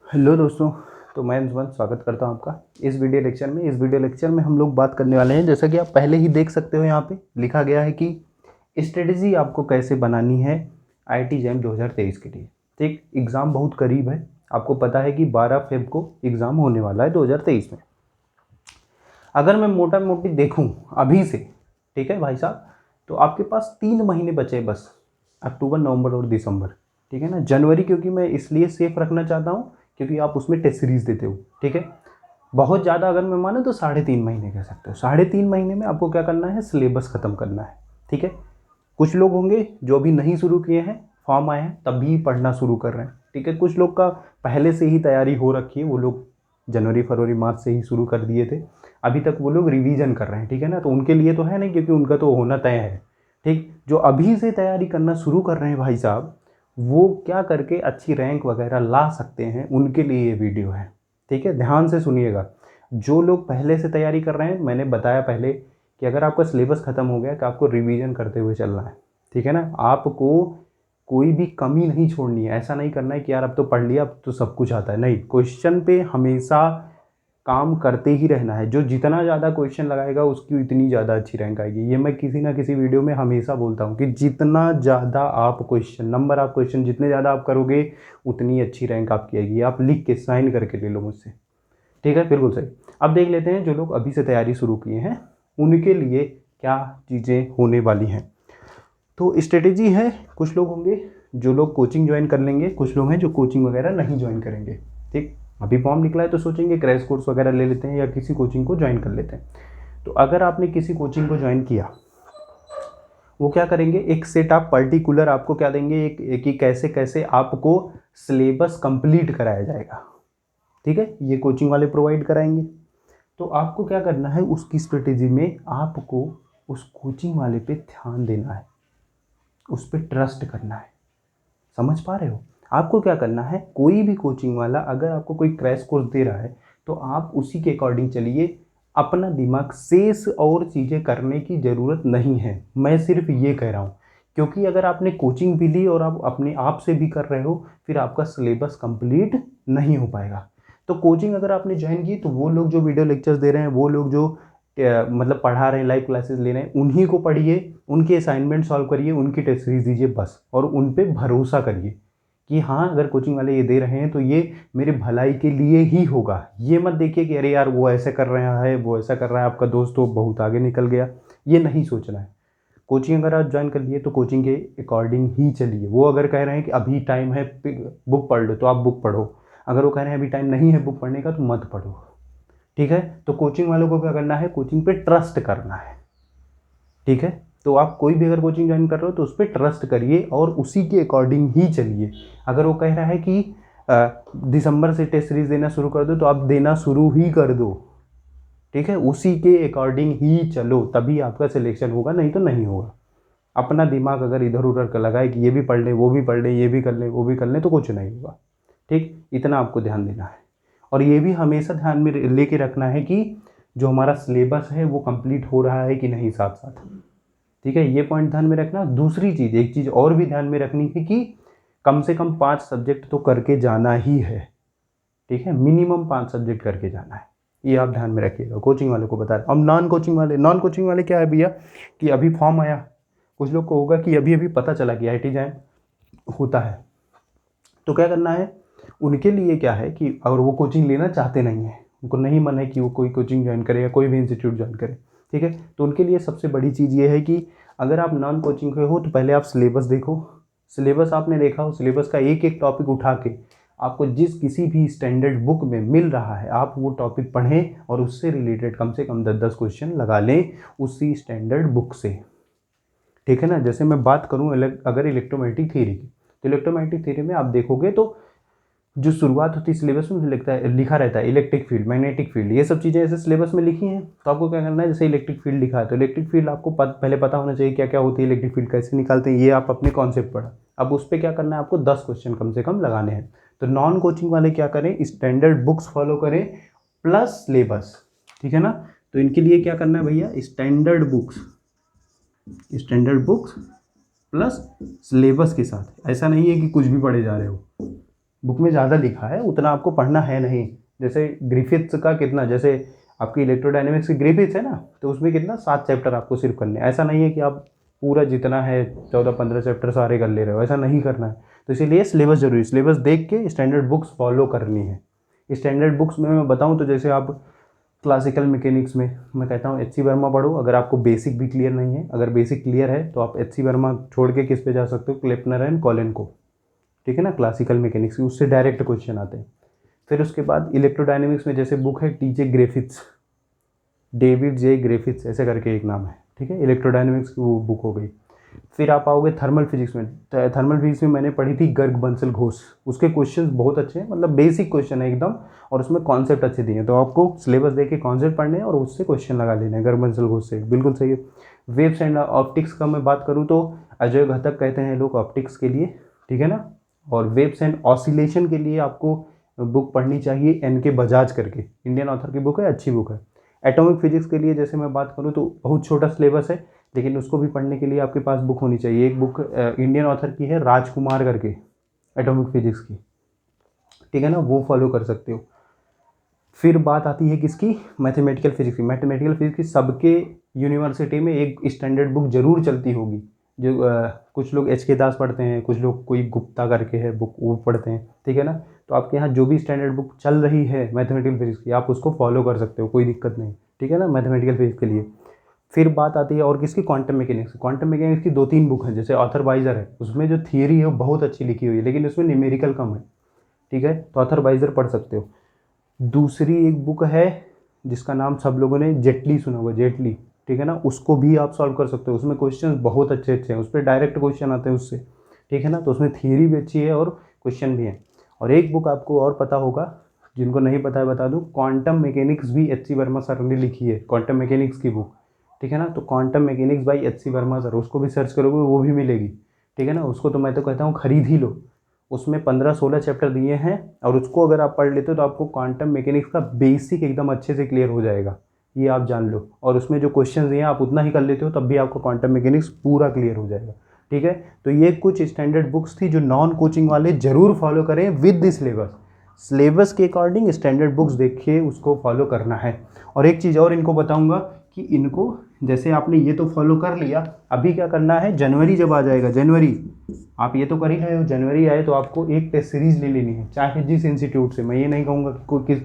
Hello दोस्तों। तो मैं अंशुमन स्वागत करता हूं आपका इस वीडियो लेक्चर में। इस वीडियो लेक्चर में हम लोग बात करने वाले हैं, जैसा कि आप पहले ही देख सकते हो यहाँ पे लिखा गया है कि स्ट्रेटजी आपको कैसे बनानी है आईआईटी जैम 2023 के लिए। ठीक, एग्ज़ाम बहुत करीब है। आपको पता है कि 12 फेब को एग्ज़ाम होने वाला है 2023 में। अगर मैं मोटा मोटी देखूँ अभी से, ठीक है भाई साहब, तो आपके पास 3 महीने बचे बस, अक्टूबर, नवंबर और दिसंबर। ठीक है ना। जनवरी क्योंकि मैं इसलिए सेफ रखना चाहता हूँ क्योंकि आप उसमें टेस्ट सीरीज़ देते हो। ठीक है। बहुत ज़्यादा अगर मैं माने तो 3.5 महीने कह सकते हो। 3.5 महीने में आपको क्या करना है, सिलेबस ख़त्म करना है। ठीक है। कुछ लोग होंगे जो अभी नहीं शुरू किए हैं, फॉर्म आए हैं तभी पढ़ना शुरू कर रहे हैं। ठीक है। कुछ लोग का पहले से ही तैयारी हो रखी है, वो लोग जनवरी फरवरी मार्च से ही शुरू कर दिए थे, अभी तक वो लोग रिवीजन कर रहे हैं। ठीक है ना। तो उनके लिए तो है नहीं क्योंकि उनका तो होना तय है। ठीक। जो अभी से तैयारी करना शुरू कर रहे हैं भाई साहब, वो क्या करके अच्छी रैंक वगैरह ला सकते हैं, उनके लिए ये वीडियो है। ठीक है। ध्यान से सुनिएगा। जो लोग पहले से तैयारी कर रहे हैं, मैंने बताया पहले कि अगर आपका सिलेबस ख़त्म हो गया तो आपको रिवीजन करते हुए चलना है। ठीक है ना। आपको कोई भी कमी नहीं छोड़नी है। ऐसा नहीं करना है कि यार अब तो पढ़ लिया, अब तो सब कुछ आता है। नहीं, क्वेश्चन पे हमेशा काम करते ही रहना है। जो जितना ज़्यादा क्वेश्चन लगाएगा उसकी उतनी ज़्यादा अच्छी रैंक आएगी। ये मैं किसी ना किसी वीडियो में हमेशा बोलता हूँ कि जितना ज़्यादा आप क्वेश्चन, नंबर ऑफ क्वेश्चन जितने ज़्यादा आप करोगे उतनी अच्छी रैंक आपकी आएगी। आप लिख के साइन करके ले लो मुझसे। ठीक है, बिल्कुल सही। अब देख लेते हैं जो लोग अभी से तैयारी शुरू किए हैं उनके लिए क्या चीज़ें होने वाली हैं। तो स्ट्रेटेजी है, कुछ लोग होंगे जो लोग कोचिंग ज्वाइन कर लेंगे, कुछ लोग हैं जो कोचिंग वगैरह नहीं ज्वाइन करेंगे। ठीक। अभी फॉर्म निकला है तो सोचेंगे क्रैश कोर्स वगैरह ले लेते हैं या किसी कोचिंग को ज्वाइन कर लेते हैं। तो अगर आपने किसी कोचिंग को ज्वाइन किया, वो क्या करेंगे, एक सेट आप पर्टिकुलर आपको क्या देंगे, एक कि कैसे कैसे आपको सिलेबस कंप्लीट कराया जाएगा। ठीक है। ये कोचिंग वाले प्रोवाइड कराएंगे। तो आपको क्या करना है, उसकी स्ट्रेटेजी में आपको उस कोचिंग वाले पे ध्यान देना है, उस पर ट्रस्ट करना है। समझ पा रहे हो। आपको क्या करना है, कोई भी कोचिंग वाला अगर आपको कोई क्रैश कोर्स दे रहा है तो आप उसी के अकॉर्डिंग चलिए। अपना दिमाग शेष और चीज़ें करने की ज़रूरत नहीं है। मैं सिर्फ ये कह रहा हूँ क्योंकि अगर आपने कोचिंग भी ली और आप अपने आप से भी कर रहे हो फिर आपका सिलेबस कंप्लीट नहीं हो पाएगा। तो कोचिंग अगर आपने ज्वाइन की तो वो लोग जो वीडियो लेक्चर्स दे रहे हैं, वो लोग जो मतलब पढ़ा रहे हैं, लाइव क्लासेस ले रहे हैं, उन्हीं को पढ़िए, उनके असाइनमेंट सॉल्व करिए, उनकी टेस्ट सीरीज दीजिए बस, और उन पे भरोसा करिए कि हाँ अगर कोचिंग वाले ये दे रहे हैं तो ये मेरे भलाई के लिए ही होगा। ये मत देखिए कि अरे यार वो ऐसे कर रहा है, वो ऐसा कर रहा है, आपका दोस्त तो बहुत आगे निकल गया, ये नहीं सोचना है। कोचिंग अगर आप ज्वाइन कर लिए तो कोचिंग के अकॉर्डिंग ही चलिए। वो अगर कह रहे हैं कि अभी टाइम है बुक पढ़ लो तो आप बुक पढ़ो, अगर वो कह रहे हैं अभी टाइम नहीं है बुक पढ़ने का तो मत पढ़ो। ठीक है। तो कोचिंग वालों को क्या करना है, कोचिंग पे ट्रस्ट करना है। ठीक है। तो आप कोई भी अगर कोचिंग ज्वाइन कर रहे हो तो उस पर ट्रस्ट करिए और उसी के अकॉर्डिंग ही चलिए। अगर वो कह रहा है कि दिसंबर से टेस्ट सीरीज देना शुरू कर दो तो आप देना शुरू ही कर दो। ठीक है। उसी के अकॉर्डिंग ही चलो, तभी आपका सिलेक्शन होगा, नहीं तो नहीं होगा। अपना दिमाग अगर इधर उधर का लगाए कि ये भी पढ़ लें वो भी पढ़ लें, ये भी कर लें वो भी कर लें, तो कुछ नहीं होगा। ठीक। इतना आपको ध्यान देना है। और ये भी हमेशा ध्यान में लेके रखना है कि जो हमारा सिलेबस है वो कंप्लीट हो रहा है कि नहीं साथ साथ। ठीक है। ये पॉइंट ध्यान में रखना। दूसरी चीज़, एक चीज़ और भी ध्यान में रखनी है कि कम से कम 5 सब्जेक्ट तो करके जाना ही है। ठीक है। मिनिमम 5 सब्जेक्ट करके जाना है, ये आप ध्यान में रखिएगा। कोचिंग वालों को बता रहे। अब नॉन कोचिंग वाले क्या है भैया कि अभी फॉर्म आया, कुछ लोग को होगा कि अभी अभी पता चला कि आईआईटी जैम होता है, तो क्या करना है उनके लिए क्या है कि अगर वो कोचिंग लेना चाहते नहीं है, उनको नहीं मन है कि वो कोई कोचिंग ज्वाइन करे या कोई भी इंस्टीट्यूट ज्वाइन करे। ठीक है। तो उनके लिए सबसे बड़ी चीज़ ये है कि अगर आप नॉन कोचिंग के हो तो पहले आप सिलेबस देखो। सिलेबस आपने देखा हो, सिलेबस का एक एक टॉपिक उठा के आपको जिस किसी भी स्टैंडर्ड बुक में मिल रहा है आप वो टॉपिक पढ़ें और उससे रिलेटेड कम से कम 10-10 क्वेश्चन लगा लें उसी स्टैंडर्ड बुक से। ठीक है ना। जैसे मैं बात करूं अगर इलेक्ट्रोमैग्नेटिक थ्योरी की, तो इलेक्ट्रोमैग्नेटिक थ्योरी में आप देखोगे तो जो शुरुआत होती है सिलेबस में लिखा रहता है इलेक्ट्रिक फील्ड, मैग्नेटिक फील्ड, ये सब चीज़ें ऐसे सिलेबस में लिखी हैं। तो आपको क्या करना है, जैसे इलेक्ट्रिक फील्ड लिखा है तो इलेक्ट्रिक फील्ड आपको पहले पता होना चाहिए क्या क्या होती है, इलेक्ट्रिक फील्ड कैसे निकालते हैं, ये आप अपने कॉन्सेप्ट पढ़ा। अब उस पर क्या करना है, आपको 10 क्वेश्चन कम से कम लगाने हैं। तो नॉन कोचिंग वाले क्या करें, स्टैंडर्ड बुक्स फॉलो करें प्लस सिलेबस। ठीक है ना। तो इनके लिए क्या करना है भैया, स्टैंडर्ड बुक्स प्लस सिलेबस के साथ। ऐसा नहीं है कि कुछ भी पढ़े जा रहे हो, बुक में ज़्यादा लिखा है, उतना आपको पढ़ना है नहीं। जैसे ग्रिफिथ्स का कितना, जैसे आपकी इलेक्ट्रोडायनेमिक्स की ग्रिफिथ्स है ना, तो उसमें कितना 7 चैप्टर आपको सिर्फ करने हैं। ऐसा नहीं है कि आप पूरा जितना है 14-15 चैप्टर सारे कर ले रहे हो, ऐसा नहीं करना है। तो इसीलिए सिलेबस जरूरी है, सिलेबस देख के स्टैंडर्ड बुक्स फॉलो करनी है। स्टैंडर्ड बुक्स में मैं बताऊँ तो जैसे आप क्लासिकल मैकेनिक्स में मैं कहता हूँ एच सी वर्मा पढ़ो, अगर आपको बेसिक भी क्लियर नहीं है। अगर बेसिक क्लियर है तो आप एच सी वर्मा छोड़ के किस पे जा सकते हो, क्लेपनर एंड कॉलिन को, ठीक है ना, क्लासिकल मैकेनिक्स की, उससे डायरेक्ट क्वेश्चन आते हैं। फिर उसके बाद इलेक्ट्रोडायनेमिक्स में जैसे बुक है टीजे ग्रिफिथ्स, डेविड जे ग्रिफिथ्स ऐसे करके एक नाम है, ठीक है, इलेक्ट्रोडायनेमिक्स की वो बुक हो गई। फिर आप आओगे थर्मल फिजिक्स में, थर्मल फिजिक्स में मैंने पढ़ी थी गर्ग बंसल घोष, उसके क्वेश्चंस बहुत अच्छे हैं, मतलब बेसिक क्वेश्चन है एकदम, और उसमें कॉन्सेप्ट अच्छे दिए हैं। तो आपको सिलेबस देख के कॉन्सेप्ट पढ़ने हैं और उससे क्वेश्चन लगा लेने हैं गर्ग बंसल घोष से, बिल्कुल सही है। वेव्स एंड ऑप्टिक्स का मैं बात करूँ तो अजय घटक कहते हैं लोग ऑप्टिक्स के लिए, ठीक है ना। और वेव्स एंड ऑसिलेशन के लिए आपको बुक पढ़नी चाहिए एन के बजाज करके, इंडियन ऑथर की बुक है, अच्छी बुक है। एटॉमिक फिजिक्स के लिए जैसे मैं बात करूँ तो बहुत छोटा सिलेबस है, लेकिन उसको भी पढ़ने के लिए आपके पास बुक होनी चाहिए। एक बुक इंडियन ऑथर की है राजकुमार करके, एटॉमिक फिजिक्स की, ठीक है ना, वो फॉलो कर सकते हो। फिर बात आती है किसकी, मैथमेटिकल फिजिक्स की। मैथमेटिकल फिजिक्स की सबके यूनिवर्सिटी में एक स्टैंडर्ड बुक जरूर चलती होगी, जो कुछ लोग एच के दास पढ़ते हैं, कुछ लोग कोई गुप्ता करके है बुक वो पढ़ते हैं, ठीक है ना। तो आपके यहाँ जो भी स्टैंडर्ड बुक चल रही है मैथमेटिकल फिजिक्स की, आप उसको फॉलो कर सकते हो, कोई दिक्कत नहीं, ठीक है ना, मैथमेटिकल फिजिक्स के लिए। फिर बात आती है और किसकी, क्वांटम मैकेनिक्स। क्वांटम मैकेनिक्स की 2-3 बुक हैं, जैसे ऑथर वाइजर है, उसमें जो थियरी है वो बहुत अच्छी लिखी हुई है, लेकिन उसमें न्यूमेरिकल कम है, ठीक है, तो ऑथर वाइजर पढ़ सकते हो। दूसरी एक बुक है जिसका नाम सब लोगों ने जेटली सुना होगा, जेटली, ठीक है ना, उसको भी आप सॉल्व कर सकते हो, उसमें क्वेश्चन बहुत अच्छे अच्छे हैं, उस पर डायरेक्ट क्वेश्चन आते हैं उससे, ठीक है ना। तो उसमें थियरी भी अच्छी है और क्वेश्चन भी है। और एक बुक आपको और पता होगा, जिनको नहीं पता है बता दूं, क्वांटम मैकेनिक्स भी एच सी वर्मा सर ने लिखी है, क्वांटम मैकेनिक्स की बुक, ठीक है ना। तो quantum mechanics by H C Verma sir, उसको भी सर्च करोगे वो भी मिलेगी, ठीक है ना। उसको तो मैं तो कहता हूँ खरीद ही लो, उसमें 15-16 चैप्टर दिए हैं, और उसको अगर आप पढ़ लेते हो तो आपको क्वांटम मैकेनिक्स का बेसिक एकदम अच्छे से क्लियर हो जाएगा, ये आप जान लो। और उसमें जो क्वेश्चन दिए हैं आप उतना ही कर लेते हो तब भी आपको क्वांटम मैकेनिक्स पूरा क्लियर हो जाएगा, ठीक है। तो ये कुछ स्टैंडर्ड बुक्स थी जो नॉन कोचिंग वाले जरूर फॉलो करें विद द सिलेबस, सिलेबस के अकॉर्डिंग स्टैंडर्ड बुक्स देखिए, उसको फॉलो करना है। और एक चीज़ और इनको बताऊंगा कि इनको, जैसे आपने ये तो फॉलो कर लिया, अभी क्या करना है, जनवरी जब आ जाएगा, जनवरी आप ये तो कर ही रहे हो, जनवरी आए तो आपको एक टेस्ट सीरीज ले लेनी है, चाहे जिस इंस्टीट्यूट से, मैं ये नहीं कहूँगा कि कोई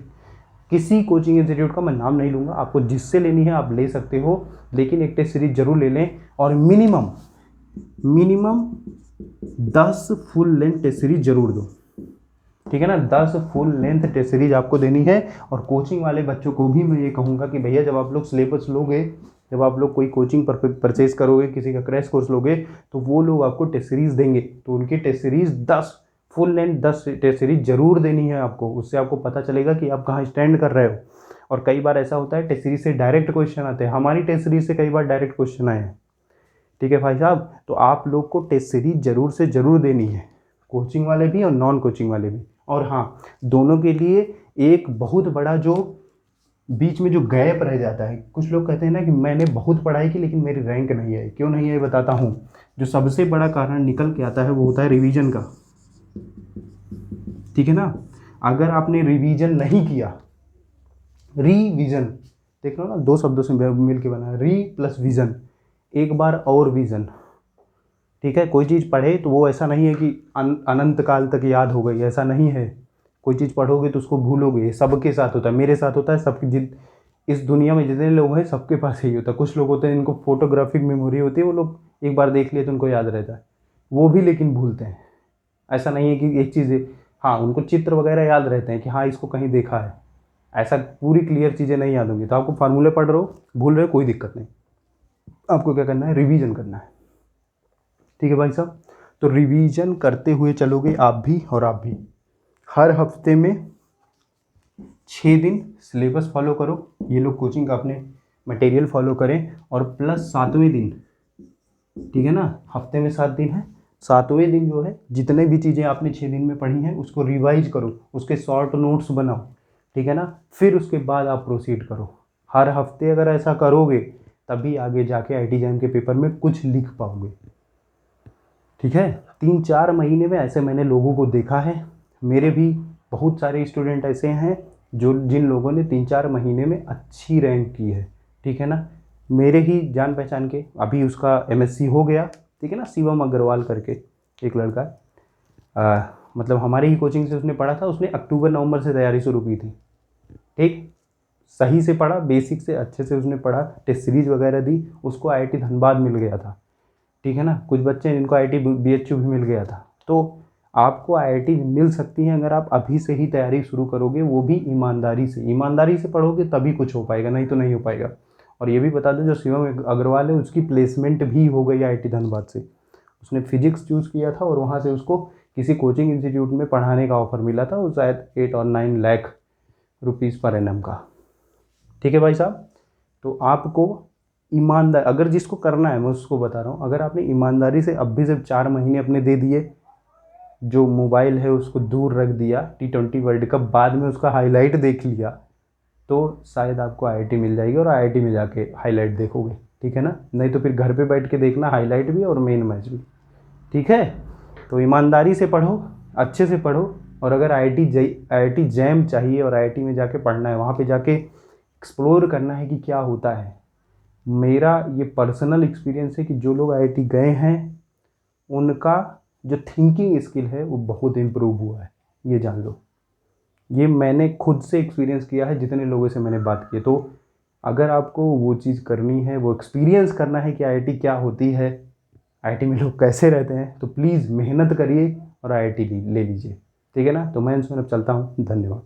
किसी कोचिंग इंस्टीट्यूट का मैं नाम नहीं लूँगा, आपको जिससे लेनी है आप ले सकते हो, लेकिन एक टेस्ट सीरीज जरूर ले लें। और minimum minimum 10 full length test series जरूर दो, ठीक है ना, 10 फुल लेंथ टेस्ट सीरीज आपको देनी है। और कोचिंग वाले बच्चों को भी मैं ये कहूँगा कि भैया जब आप लोग सिलेबस लोगे, जब आप लोग कोई कोचिंग परचेज करोगे, किसी का क्रैश कोर्स लोगे, तो वो लोग आपको टेस्ट सीरीज देंगे, तो उनकी test series 10 full length 10 test series जरूर देनी है आपको, उससे आपको पता चलेगा कि आप कहाँ स्टैंड कर रहे हो। और कई बार ऐसा होता है टेस्ट सीरीज से डायरेक्ट क्वेश्चन आते हैं, हमारी टेस्ट सीरीज से कई बार डायरेक्ट क्वेश्चन आए हैं, ठीक है भाई साहब। तो आप लोग को टेस्ट सीरीज जरूर से जरूर देनी है, कोचिंग वाले भी और नॉन कोचिंग वाले भी। और हाँ, दोनों के लिए एक बहुत बड़ा जो बीच में जो गैप रह जाता है, कुछ लोग कहते हैं ना कि मैंने बहुत पढ़ाई की लेकिन मेरी रैंक नहीं आई, क्यों नहीं आई बताता हूँ। जो सबसे बड़ा कारण निकल के आता है वो होता है रिवीजन का, ठीक है ना। अगर आपने रिवीजन नहीं किया, रीविजन देख लो ना, 2 शब्दों से मिल के बना, री प्लस विजन, एक बार और विजन, ठीक है। कोई चीज़ पढ़े तो वो ऐसा नहीं है कि अनंत काल तक याद हो गई, ऐसा नहीं है। कोई चीज़ पढ़ोगे तो उसको भूलोगे, सबके साथ होता है, मेरे साथ होता है, सबके इस दुनिया में जितने लोग हैं सबके पास यही होता है। कुछ लोग होते हैं इनको फोटोग्राफिक मेमोरी होती है, वो लोग एक बार देख लिए तो उनको याद रहता है, वो भी लेकिन भूलते हैं। ऐसा नहीं है कि एक चीज़, हाँ उनको चित्र वगैरह याद रहते हैं कि हाँ इसको कहीं देखा है, ऐसा पूरी क्लियर चीज़ें नहीं याद होंगी। तो आपको फार्मूले पढ़ रहे हो, भूल रहे हो, कोई दिक्कत नहीं, आपको क्या करना है, रिवीजन करना है, ठीक है भाई साहब। तो रिवीजन करते हुए चलोगे आप भी, और आप भी हर हफ्ते में 6 दिन सिलेबस फॉलो करो, ये लोग कोचिंग का अपने मटेरियल फॉलो करें, और प्लस 7वें दिन, ठीक है ना, हफ्ते में 7 दिन है, 7वें दिन जो है जितने भी चीज़ें आपने 6 दिन में पढ़ी हैं उसको रिवाइज करो, उसके शॉर्ट नोट्स बनाओ, ठीक है ना। फिर उसके बाद आप प्रोसीड करो। हर हफ्ते अगर ऐसा करोगे तभी आगे जाके IIT JAM के पेपर में कुछ लिख पाओगे, ठीक है। 3-4 महीने में ऐसे मैंने लोगों को देखा है, मेरे भी बहुत सारे स्टूडेंट ऐसे हैं जिन लोगों ने 3-4 महीने में अच्छी रैंक की है, ठीक है ना। मेरे ही जान पहचान के अभी उसका MSc हो गया, ठीक है ना, शिवम अग्रवाल करके एक लड़का मतलब हमारे ही कोचिंग से उसने पढ़ा था। उसने अक्टूबर-नवंबर से तैयारी शुरू की थी, ठीक, सही से पढ़ा, बेसिक से अच्छे से उसने पढ़ा, टेस्ट सीरीज वगैरह दी, उसको IIT धनबाद मिल गया था, ठीक है ना। कुछ बच्चे हैं जिनको IIT BHU भी मिल गया था। तो आपको IIT मिल सकती है अगर आप अभी से ही तैयारी शुरू करोगे, वो भी ईमानदारी से पढ़ोगे तभी कुछ हो पाएगा, नहीं तो नहीं हो पाएगा। और ये भी बता दो, जो शिवम अग्रवाल है उसकी प्लेसमेंट भी हो गई IIT धनबाद से। उसने फिजिक्स चूज़ किया था और वहाँ से उसको किसी कोचिंग इंस्टीट्यूट में पढ़ाने का ऑफर मिला था, वो शायद 8 और 9 लाख रुपीज़ पर एनम का, ठीक है भाई साहब। तो आपको ईमानदार, अगर जिसको करना है, मैं उसको बता रहा हूँ, अगर आपने ईमानदारी से अब भी सिर्फ 4 महीने अपने दे दिए, जो मोबाइल है उसको दूर रख दिया, T20 वर्ल्ड कप बाद में उसका हाईलाइट देख लिया, तो शायद आपको IIT मिल जाएगी और IIT में जाके हाईलाइट देखोगे, ठीक है ना। नहीं तो फिर घर पे बैठ के देखना हाईलाइट भी और मेन मैच भी, ठीक है। तो ईमानदारी से पढ़ो, अच्छे से पढ़ो, और अगर IIT जैम चाहिए और IIT में जाके पढ़ना है, वहाँ पे जाके एक्सप्लोर करना है कि क्या होता है, मेरा ये पर्सनल एक्सपीरियंस है कि जो लोग IIT गए हैं उनका जो थिंकिंग स्किल है वो बहुत इम्प्रूव हुआ है, ये जान लो। ये मैंने खुद से एक्सपीरियंस किया है, जितने लोगों से मैंने बात की। तो अगर आपको वो चीज़ करनी है, वो एक्सपीरियंस करना है कि IIT क्या होती है, IIT में लोग कैसे रहते हैं, तो प्लीज़ मेहनत करिए और IIT ले लीजिए, ठीक है ना। तो मैं इसमें अब चलता हूँ, धन्यवाद।